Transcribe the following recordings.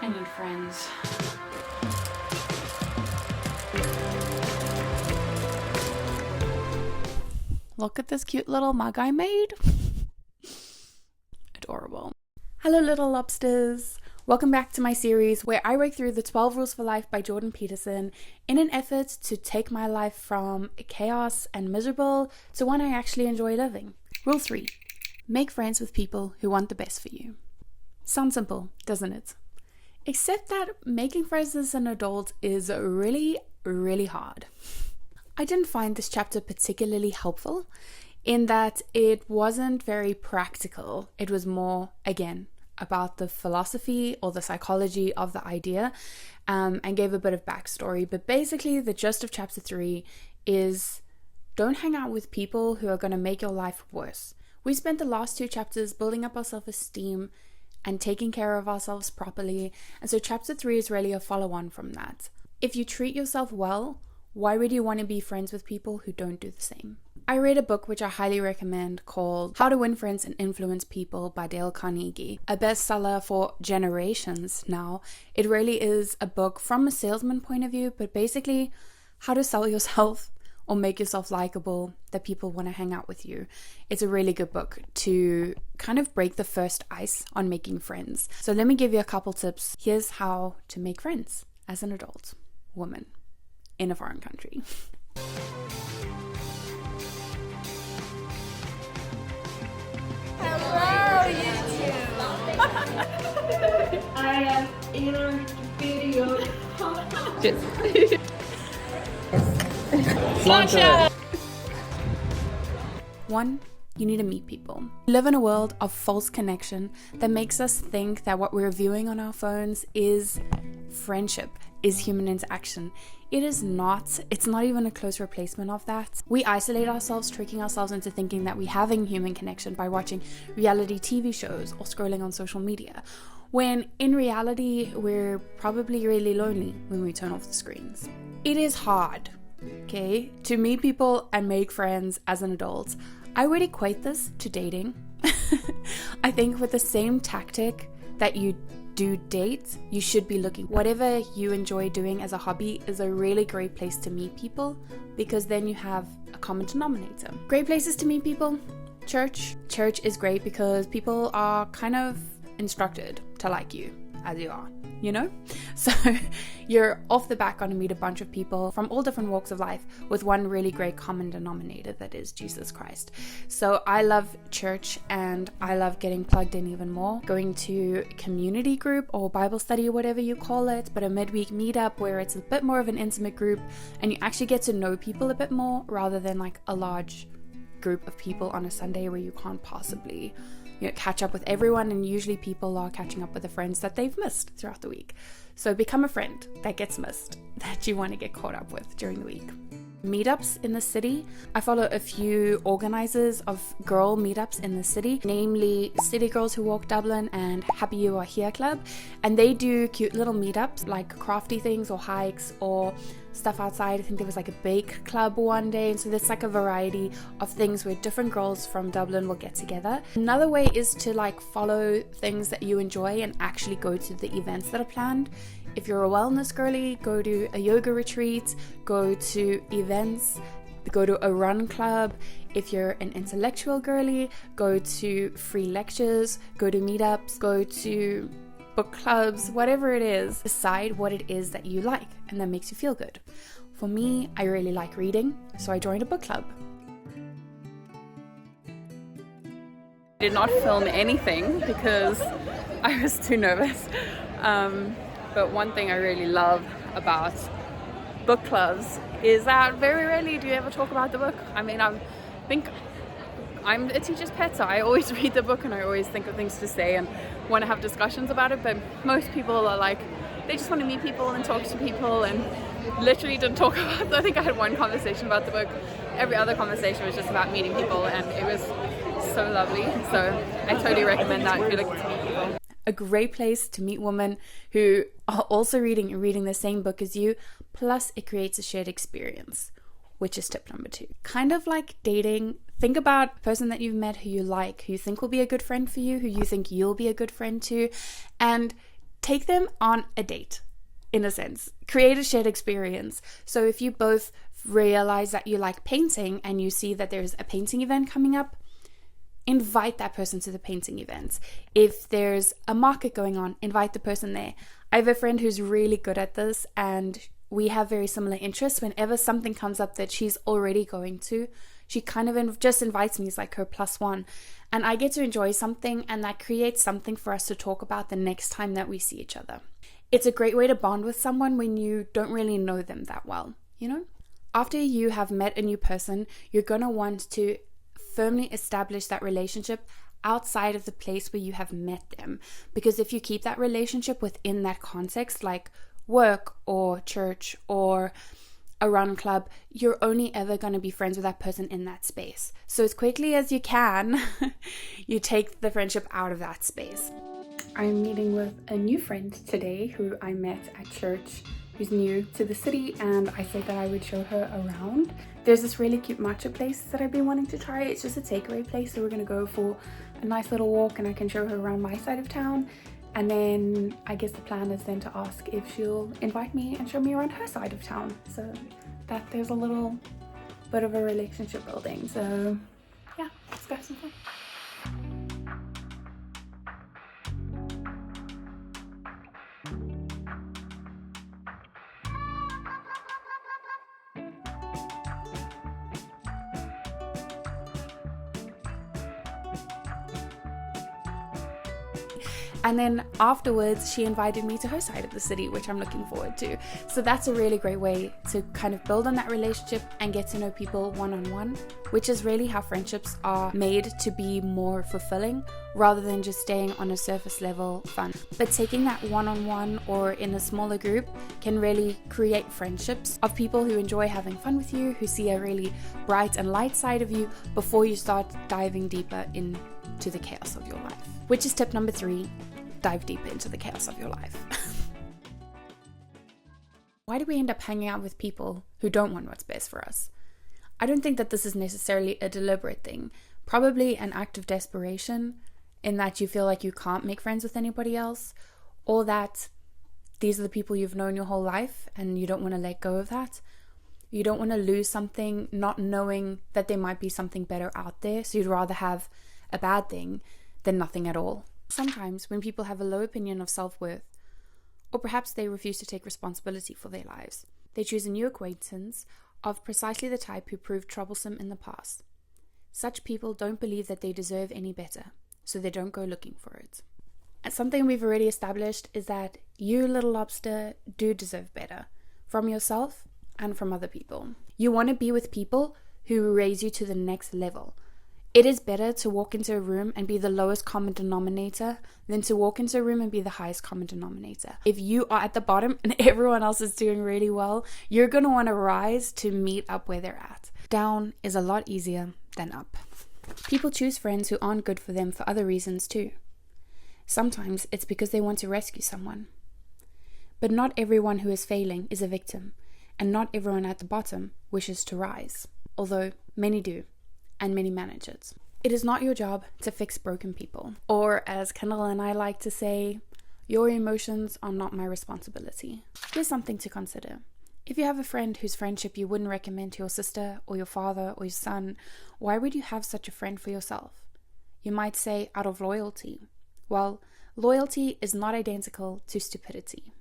I need friends. Look at this cute little mug I made. Adorable. Hello, Little Lobsters. Welcome back to my series where I work through the 12 Rules for Life by Jordan Peterson in an effort to take my life from chaos and miserable to one I actually enjoy living. Rule 3. Make friends with people who want the best for you. Sounds simple, doesn't it? Except that making friends as an adult is really, really hard. I didn't find this chapter particularly helpful in that it wasn't very practical. It was more, again, about the philosophy or the psychology of the idea, and gave a bit of backstory. But basically, the gist of chapter 3 is don't hang out with people who are going to make your life worse. We spent the last 2 chapters building up our self-esteem and taking care of ourselves properly, and so chapter 3 is really a follow-on from that. If you treat yourself well, why would you want to be friends with people who don't do the same? I read a book which I highly recommend called How to Win Friends and Influence People by Dale Carnegie, a bestseller for generations now. It really is a book from a salesman point of view, but basically how to sell yourself or make yourself likable that people want to hang out with you. It's a really good book to kind of break the first ice on making friends. So let me give you a couple tips. Here's how to make friends as an adult woman in a foreign country. Hello, YouTube! I am in a video. Slasher! 1. You need to meet people. We live in a world of false connection that makes us think that what we're viewing on our phones is friendship, is human interaction. It is not. It's not even a close replacement of that. We isolate ourselves, tricking ourselves into thinking that we're having human connection by watching reality TV shows or scrolling on social media, when in reality, we're probably really lonely when we turn off the screens. It is hard, okay, to meet people and make friends as an adult. I would equate this to dating. I think with the same tactic that you do date, you should be looking. Whatever you enjoy doing as a hobby is a really great place to meet people, because then you have a common denominator. Great places to meet people. Church. Church is great because people are kind of instructed to like you as you are, you know? So you're off the bat going to meet a bunch of people from all different walks of life with one really great common denominator, that is Jesus Christ. So I love church, and I love getting plugged in even more, going to community group or Bible study or whatever you call it, but a midweek meetup where it's a bit more of an intimate group and you actually get to know people a bit more rather than like a large group of people on a Sunday where you can't possibly catch up with everyone, and usually people are catching up with the friends that they've missed throughout the week. So become a friend that gets missed, that you want to get caught up with during the week. Meetups in the city. I follow a few organizers of girl meetups in the city, namely City Girls Who Walk Dublin and Happy You Are Here Club, and they do cute little meetups like crafty things or hikes or stuff outside. I think there was like a bake club one day, and so there's like a variety of things where different girls from Dublin will get together. Another way is to like follow things that you enjoy and actually go to the events that are planned. If you're a wellness girly, go to a yoga retreat, go to events, go to a run club. If you're an intellectual girly, go to free lectures, go to meetups, go to book clubs, whatever it is. Decide what it is that you like and that makes you feel good. For me, I really like reading, so I joined a book club. I did not film anything because I was too nervous. But one thing I really love about book clubs is that very rarely do you ever talk about the book. I mean, I think I'm a teacher's pet, so I always read the book and I always think of things to say and want to have discussions about it. But most people are like, they just want to meet people and talk to people, and literally didn't talk about it. I think I had one conversation about the book. Every other conversation was just about meeting people, and it was so lovely. So I totally recommend that if you're looking to meet people. A great place to meet women who are also reading the same book as you, plus it creates a shared experience, which is tip number 2. Kind of like dating, think about a person that you've met who you like, who you think will be a good friend for you, who you think you'll be a good friend to, and take them on a date, in a sense. Create a shared experience. So if you both realize that you like painting and you see that there's a painting event coming up, invite that person to the painting event. If there's a market going on, invite the person there. I have a friend who's really good at this, and we have very similar interests. Whenever something comes up that she's already going to, she kind of just invites me as like her plus one. And I get to enjoy something, and that creates something for us to talk about the next time that we see each other. It's a great way to bond with someone when you don't really know them that well, you know? After you have met a new person, you're going to want to firmly establish that relationship outside of the place where you have met them. Because if you keep that relationship within that context, like work or church or a run club, you're only ever going to be friends with that person in that space. So as quickly as you can, you take the friendship out of that space. I'm meeting with a new friend today who I met at church, who's new to the city, and I said that I would show her around. There's this really cute matcha place that I've been wanting to try. It's just a takeaway place, so we're going to go for a nice little walk, and I can show her around my side of town. And then I guess the plan is then to ask if she'll invite me and show me around her side of town, so that there's a little bit of a relationship building. So yeah, let's go have some fun. And then afterwards, she invited me to her side of the city, which I'm looking forward to. So that's a really great way to kind of build on that relationship and get to know people one-on-one, which is really how friendships are made to be more fulfilling rather than just staying on a surface level fun. But taking that one-on-one or in a smaller group can really create friendships of people who enjoy having fun with you, who see a really bright and light side of you before you start diving deeper into the chaos of your life. Which is tip number 3. Dive deeper into the chaos of your life. Why do we end up hanging out with people who don't want what's best for us? I don't think that this is necessarily a deliberate thing. Probably an act of desperation, in that you feel like you can't make friends with anybody else, or that these are the people you've known your whole life and you don't want to let go of that. You don't want to lose something not knowing that there might be something better out there, so you'd rather have a bad thing than nothing at all. Sometimes when people have a low opinion of self-worth, or perhaps they refuse to take responsibility for their lives, they choose a new acquaintance of precisely the type who proved troublesome in the past. Such people don't believe that they deserve any better, so they don't go looking for it. And something we've already established is that you, little lobster, do deserve better, from yourself and from other people. You want to be with people who raise you to the next level. It is better to walk into a room and be the lowest common denominator than to walk into a room and be the highest common denominator. If you are at the bottom and everyone else is doing really well, you're going to want to rise to meet up where they're at. Down is a lot easier than up. People choose friends who aren't good for them for other reasons too. Sometimes it's because they want to rescue someone. But not everyone who is failing is a victim, and not everyone at the bottom wishes to rise, although many do. And many manage it. It is not your job to fix broken people. Or as Kendall and I like to say, your emotions are not my responsibility. Here's something to consider. If you have a friend whose friendship you wouldn't recommend to your sister or your father or your son, why would you have such a friend for yourself? You might say out of loyalty. Well, loyalty is not identical to stupidity.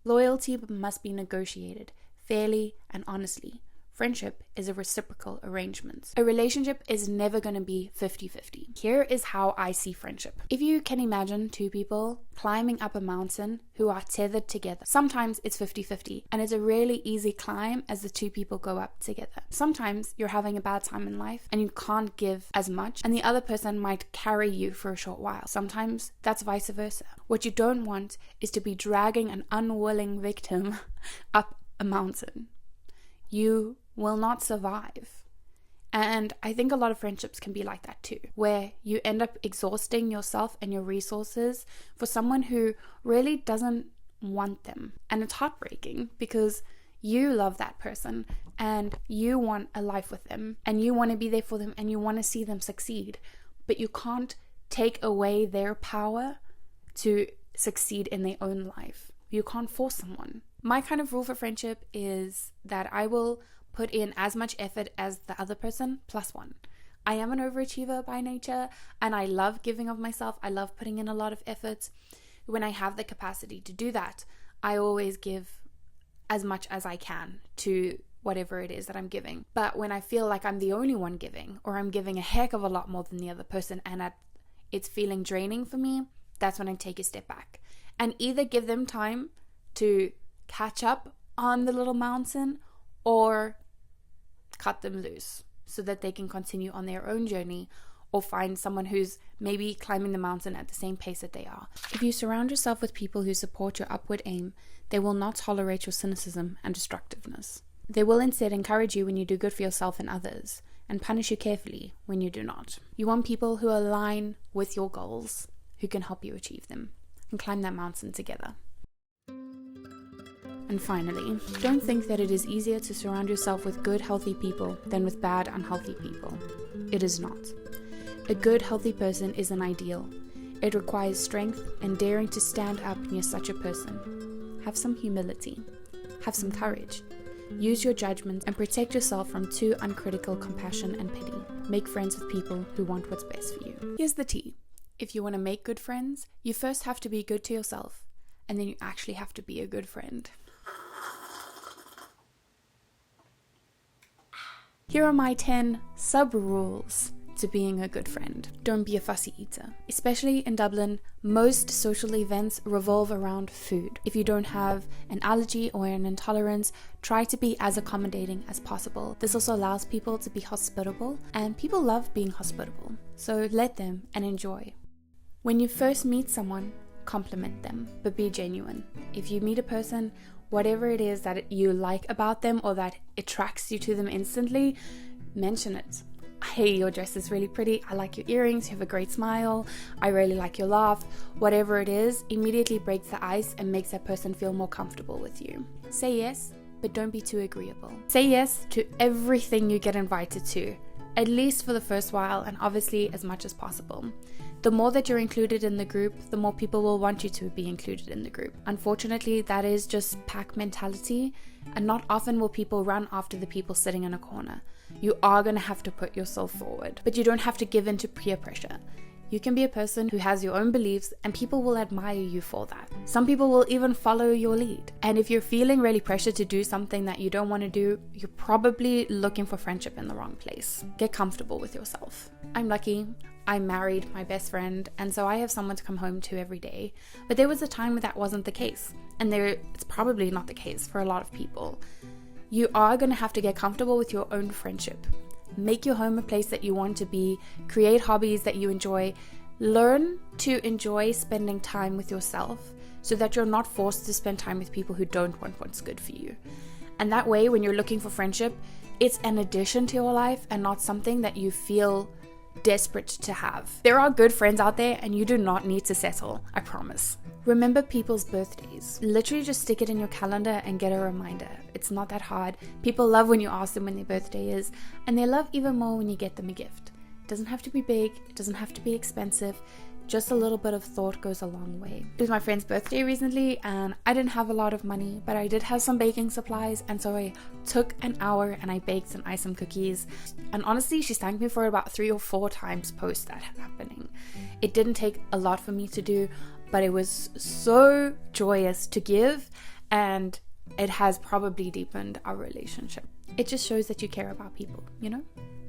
Loyalty must be negotiated fairly and honestly. Friendship is a reciprocal arrangement. A relationship is never going to be 50-50. Here is how I see friendship. If you can imagine two people climbing up a mountain who are tethered together, sometimes it's 50-50, and it's a really easy climb as the two people go up together. Sometimes you're having a bad time in life and you can't give as much, and the other person might carry you for a short while. Sometimes that's vice versa. What you don't want is to be dragging an unwilling victim up a mountain. You will not survive. And I think a lot of friendships can be like that too, where you end up exhausting yourself and your resources for someone who really doesn't want them. And it's heartbreaking because you love that person and you want a life with them and you want to be there for them and you want to see them succeed, but you can't take away their power to succeed in their own life. You can't force someone. My kind of rule for friendship is that I will put in as much effort as the other person plus one. I am an overachiever by nature, and I love giving of myself. I love putting in a lot of effort. When I have the capacity to do that, I always give as much as I can to whatever it is that I'm giving. But when I feel like I'm the only one giving, or I'm giving a heck of a lot more than the other person, and it's feeling draining for me, that's when I take a step back and either give them time to catch up on the little mountain or cut them loose so that they can continue on their own journey, or find someone who's maybe climbing the mountain at the same pace that they are. If you surround yourself with people who support your upward aim, they will not tolerate your cynicism and destructiveness. They will instead encourage you when you do good for yourself and others, and punish you carefully when you do not. You want people who align with your goals, who can help you achieve them, and climb that mountain together. And finally, don't think that it is easier to surround yourself with good, healthy people than with bad, unhealthy people. It is not. A good, healthy person is an ideal. It requires strength and daring to stand up near such a person. Have some humility. Have some courage. Use your judgment and protect yourself from too uncritical compassion and pity. Make friends with people who want what's best for you. Here's the tea. If you want to make good friends, you first have to be good to yourself, and then you actually have to be a good friend. Here are my 10 sub-rules to being a good friend. Don't be a fussy eater. Especially in Dublin, most social events revolve around food. If you don't have an allergy or an intolerance, try to be as accommodating as possible. This also allows people to be hospitable, and people love being hospitable. So let them and enjoy. When you first meet someone, compliment them, but be genuine. If you meet a person, whatever it is that you like about them or that attracts you to them instantly, mention it. Hey, your dress is really pretty. I like your earrings. You have a great smile. I really like your laugh. Whatever it is, immediately breaks the ice and makes that person feel more comfortable with you. Say yes, but don't be too agreeable. Say yes to everything you get invited to, at least for the first while, and obviously as much as possible. The more that you're included in the group, the more people will want you to be included in the group. Unfortunately, that is just pack mentality, and not often will people run after the people sitting in a corner. You are going to have to put yourself forward, but you don't have to give in to peer pressure. You can be a person who has your own beliefs, and people will admire you for that. Some people will even follow your lead. And if you're feeling really pressured to do something that you don't want to do, you're probably looking for friendship in the wrong place. Get comfortable with yourself. I'm lucky. I married my best friend, and so I have someone to come home to every day. But there was a time where that wasn't the case, and it's probably not the case for a lot of people. You are going to have to get comfortable with your own friendship. Make your home a place that you want to be. Create hobbies that you enjoy. Learn to enjoy spending time with yourself so that you're not forced to spend time with people who don't want what's good for you. And that way, when you're looking for friendship, it's an addition to your life and not something that you feel desperate to have. There are good friends out there, and you do not need to settle, I promise. Remember people's birthdays. Literally just stick it in your calendar and get a reminder. It's not that hard. People love when you ask them when their birthday is, and they love even more when you get them a gift. It doesn't have to be big, it doesn't have to be expensive. Just a little bit of thought goes a long way. It was my friend's birthday recently, and I didn't have a lot of money, but I did have some baking supplies, and so I took an hour and I baked some ice and cookies. And honestly, she thanked me for it about 3 or 4 times post that happening. It didn't take a lot for me to do, but it was so joyous to give, and it has probably deepened our relationship. It just shows that you care about people, you know?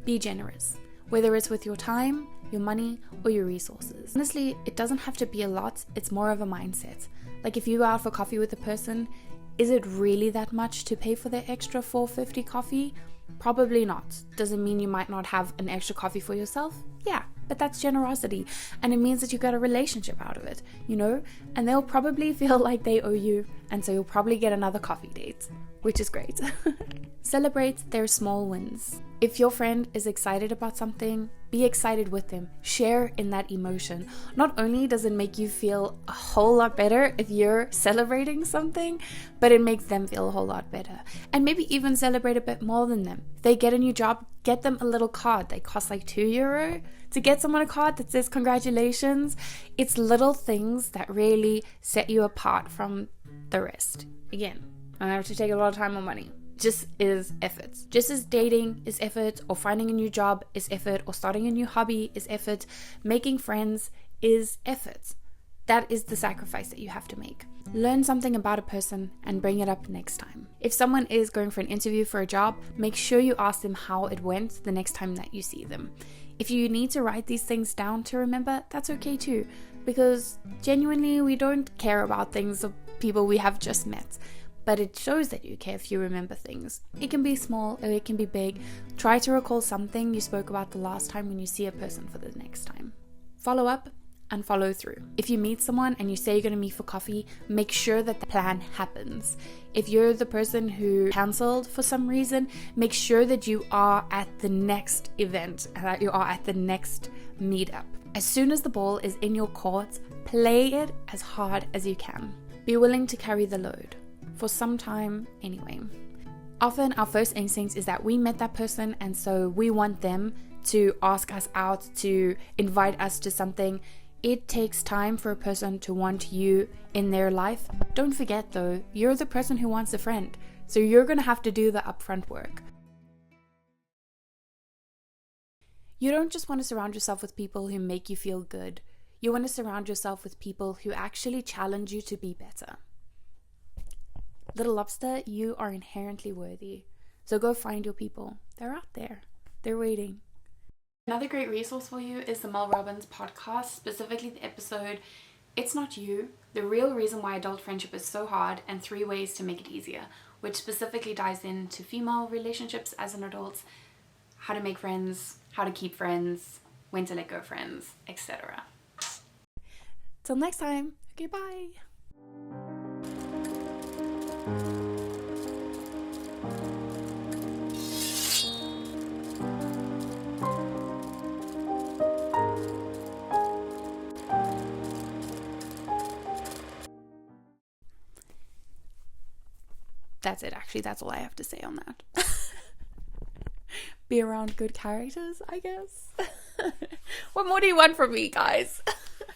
Be generous. Whether it's with your time, your money, or your resources. Honestly, it doesn't have to be a lot, it's more of a mindset. Like if you go out for coffee with a person, is it really that much to pay for their extra $4.50 coffee? Probably not. Doesn't mean you might not have an extra coffee for yourself? Yeah, but that's generosity, and it means that you got a relationship out of it, you know? And they'll probably feel like they owe you, and so you'll probably get another coffee date, which is great. Celebrate their small wins. If your friend is excited about something, be excited with them. Share in that emotion. Not only does it make you feel a whole lot better if you're celebrating something, but it makes them feel a whole lot better. And maybe even celebrate a bit more than them. If they get a new job, get them a little card. They cost like €2 to get someone a card that says congratulations. It's little things that really set you apart from the rest. Again, I don't have to take a lot of time or money. Just is effort. Just as dating is effort, or finding a new job is effort, or starting a new hobby is effort, making friends is effort. That is the sacrifice that you have to make. Learn something about a person and bring it up next time. If someone is going for an interview for a job, make sure you ask them how it went the next time that you see them. If you need to write these things down to remember, that's okay too, because genuinely we don't care about things of people we have just met. But it shows that you care if you remember things. It can be small or it can be big. Try to recall something you spoke about the last time when you see a person for the next time. Follow up and follow through. If you meet someone and you say you're going to meet for coffee, make sure that the plan happens. If you're the person who cancelled for some reason, make sure that you are at the next event, that you are at the next meetup. As soon as the ball is in your court, play it as hard as you can. Be willing to carry the load. For some time anyway. Often our first instinct is that we met that person and so we want them to ask us out, to invite us to something. It takes time for a person to want you in their life. Don't forget though, you're the person who wants a friend, so you're going to have to do the upfront work. You don't just want to surround yourself with people who make you feel good. You want to surround yourself with people who actually challenge you to be better. Little Lobster, you are inherently worthy. So go find your people. They're out there. They're waiting. Another great resource for you is the Mel Robbins podcast, specifically the episode, It's Not You, the real reason why adult friendship is so hard and 3 ways to make it easier, which specifically dives into female relationships as an adult, how to make friends, how to keep friends, when to let go of friends, etc. Till next time. Okay, bye. That's it, actually. That's all I have to say on that. Be around good characters, I guess. What more do you want from me, guys?